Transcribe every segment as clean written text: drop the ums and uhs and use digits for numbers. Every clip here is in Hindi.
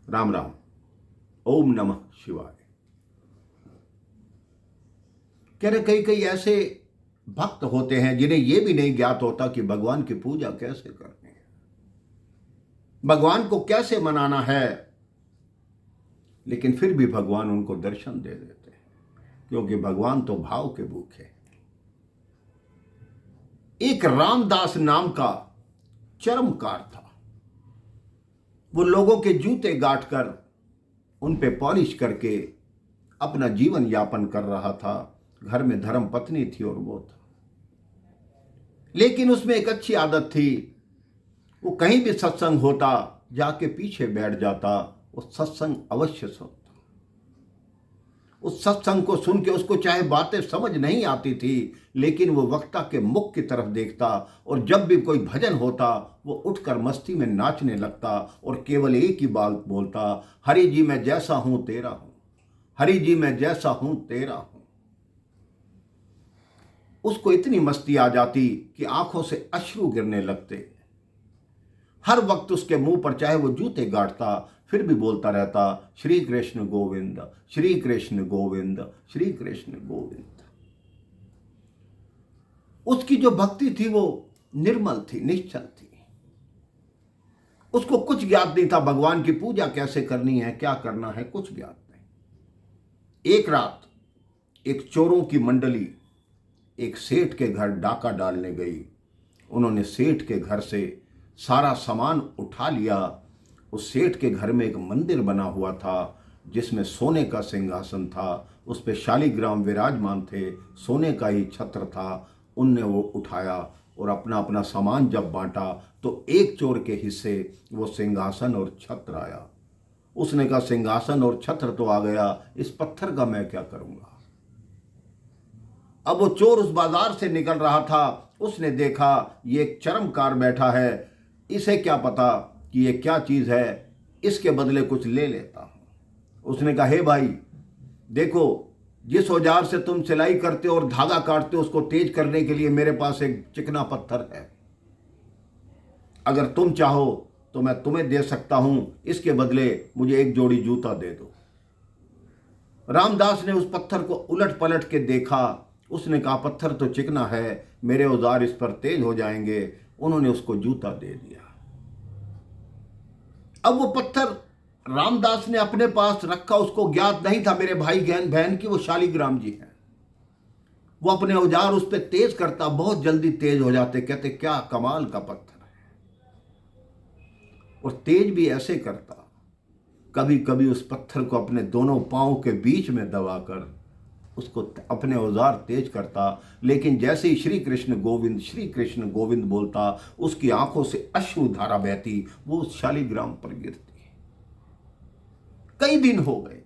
राम राम। ओम नमः शिवाय। कह रहे कई कई ऐसे भक्त होते हैं जिन्हें यह भी नहीं ज्ञात होता कि भगवान की पूजा कैसे करनी है, भगवान को कैसे मनाना है, लेकिन फिर भी भगवान उनको दर्शन दे देते हैं, क्योंकि भगवान तो भाव के भूखे हैं। एक रामदास नाम का चरमकार था। वो लोगों के जूते गांठकर उन पे पॉलिश करके अपना जीवन यापन कर रहा था। घर में धर्म पत्नी थी और वो था, लेकिन उसमें एक अच्छी आदत थी। वो कहीं भी सत्संग होता जाके पीछे बैठ जाता, वो सत्संग अवश्य सुनता। उस सत्संग को सुन के उसको चाहे बातें समझ नहीं आती थी, लेकिन वो वक्ता के मुख की तरफ देखता और जब भी कोई भजन होता वो उठकर मस्ती में नाचने लगता और केवल एक ही बात बोलता, हरि जी मैं जैसा हूं तेरा हूं, हरि जी मैं जैसा हूं तेरा हूं। उसको इतनी मस्ती आ जाती कि आंखों से अश्रु गिरने लगते। हर वक्त उसके मुंह पर चाहे वो जूते गाड़ता फिर भी बोलता रहता, श्री कृष्ण गोविंद, श्री कृष्ण गोविंद, श्री कृष्ण गोविंद। उसकी जो भक्ति थी वो निर्मल थी, निश्चल थी। उसको कुछ ज्ञात नहीं था भगवान की पूजा कैसे करनी है, क्या करना है, कुछ ज्ञात नहीं। एक रात एक चोरों की मंडली एक सेठ के घर डाका डालने गई। उन्होंने सेठ के घर से सारा सामान उठा लिया। उस सेठ के घर में एक मंदिर बना हुआ था जिसमें सोने का सिंहासन था, उस पे शालिग्राम विराजमान थे, सोने का ही छत्र था। उनने वो उठाया और अपना अपना सामान जब बांटा तो एक चोर के हिस्से वो सिंहासन और छत्र आया। उसने कहा सिंहासन और छत्र तो आ गया, इस पत्थर का मैं क्या करूंगा। अब वो चोर उस बाजार से निकल रहा था, उसने देखा ये एक चरमकार बैठा है, इसे क्या पता कि ये क्या चीज है, इसके बदले कुछ ले लेता हूं। उसने कहा हे भाई देखो, जिस औजार से तुम सिलाई करते हो और धागा काटते हो उसको तेज करने के लिए मेरे पास एक चिकना पत्थर है। अगर तुम चाहो तो मैं तुम्हें दे सकता हूं, इसके बदले मुझे एक जोड़ी जूता दे दो। रामदास ने उस पत्थर को उलट पलट के देखा। उसने कहा पत्थर तो चिकना है, मेरे औजार इस पर तेज हो जाएंगे। उन्होंने उसको जूता दे दिया। अब वो पत्थर रामदास ने अपने पास रखा, उसको ज्ञात नहीं था मेरे भाई बहन की वो शालिग्राम जी हैं। वो अपने औजार उस पर तेज करता, बहुत जल्दी तेज हो जाते। कहते क्या कमाल का पत्थर है, और तेज भी ऐसे करता। कभी कभी उस पत्थर को अपने दोनों पांव के बीच में दबाकर उसको अपने औजार तेज करता, लेकिन जैसे ही श्री कृष्ण गोविंद बोलता उसकी आंखों से अश्रुधारा बहती, वो उस शालिग्राम पर गिरती। कई दिन हो गए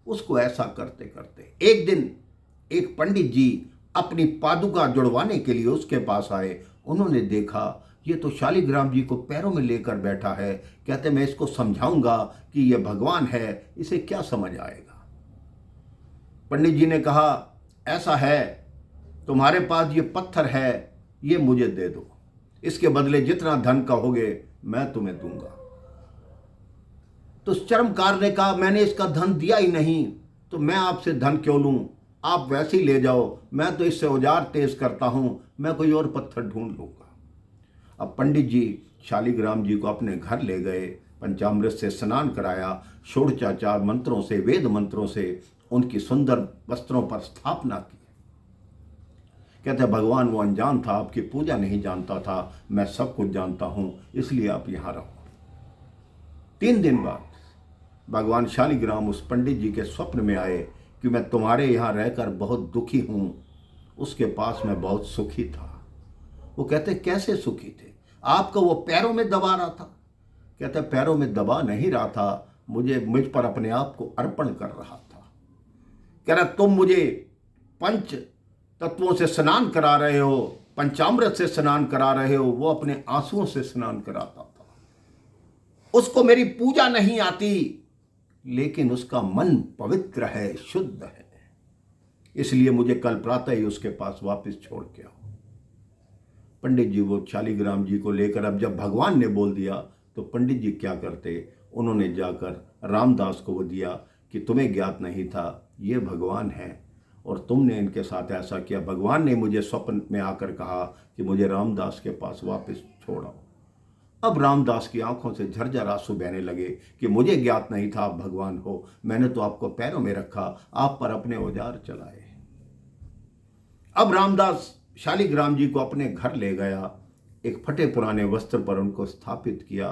उसको ऐसा करते करते। एक दिन एक पंडित जी अपनी पादुका जुड़वाने के लिए उसके पास आए। उन्होंने देखा ये तो शालिग्राम जी को पैरों में लेकर बैठा है। कहते मैं इसको समझाऊंगा कि ये भगवान है, इसे क्या समझ आएगा। पंडित जी ने कहा ऐसा है, तुम्हारे पास ये पत्थर है, ये मुझे दे दो, इसके बदले जितना धन कहोगे मैं तुम्हें दूंगा। तो चर्मकार ने कहा मैंने इसका धन दिया ही नहीं, तो मैं आपसे धन क्यों लूं, आप वैसे ही ले जाओ, मैं तो इससे औजार तेज करता हूं, मैं कोई और पत्थर ढूंढ लूंगा। अब पंडित जी शालिग्राम जी को अपने घर ले गए, पंचामृत से स्नान कराया, षोडशाचार मंत्रों से, वेद मंत्रों से उनकी सुंदर वस्त्रों पर स्थापना की। कहते भगवान वो अनजान था, आपकी पूजा नहीं जानता था, मैं सब कुछ जानता हूं, इसलिए आप यहां रहो। 3 दिन बाद भगवान शालिग्राम उस पंडित जी के स्वप्न में आए कि मैं तुम्हारे यहां रहकर बहुत दुखी हूं, उसके पास मैं बहुत सुखी था। वो कहते कैसे सुखी थे, आपको वो पैरों में दबा रहा था। कहते पैरों में दबा नहीं रहा था, मुझ पर अपने आप को अर्पण कर रहा था। कह रहा तुम मुझे पंच तत्वों से स्नान करा रहे हो, पंचामृत से स्नान करा रहे हो, वो अपने आंसुओं से स्नान कराता था। उसको मेरी पूजा नहीं आती, लेकिन उसका मन पवित्र है, शुद्ध है, इसलिए मुझे कल प्रातः ही उसके पास वापस छोड़ के आओ। पंडित जी वो शालिग्राम जी को लेकर, अब जब भगवान ने बोल दिया तो पंडित जी क्या करते, उन्होंने जाकर रामदास को वो दिया कि तुम्हें ज्ञात नहीं था ये भगवान हैं और तुमने इनके साथ ऐसा किया। भगवान ने मुझे स्वप्न में आकर कहा कि मुझे रामदास के पास वापस छोड़ो। अब रामदास की आंखों से झरझर आंसू बहने लगे कि मुझे ज्ञात नहीं था आप भगवान हो, मैंने तो आपको पैरों में रखा, आप पर अपने औजार चलाए। अब रामदास शालिग्राम जी को अपने घर ले गया, एक फटे पुराने वस्त्र पर उनको स्थापित किया।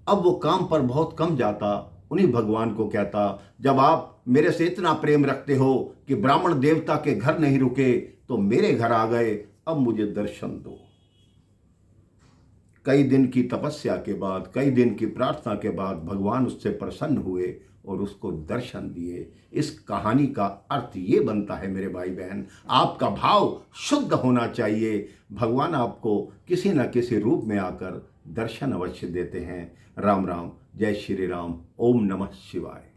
अब वो काम पर बहुत कम जाता, उन्हीं भगवान को कहता, जब आप मेरे से इतना प्रेम रखते हो कि ब्राह्मण देवता के घर नहीं रुके तो मेरे घर आ गए, अब मुझे दर्शन दो। कई दिन की तपस्या के बाद, कई दिन की प्रार्थना के बाद भगवान उससे प्रसन्न हुए और उसको दर्शन दिए। इस कहानी का अर्थ ये बनता है मेरे भाई बहन, आपका भाव शुद्ध होना चाहिए। भगवान आपको किसी न किसी रूप में आकर दर्शन अवश्य देते हैं। राम राम, जय श्री राम, ओम नमः शिवाय।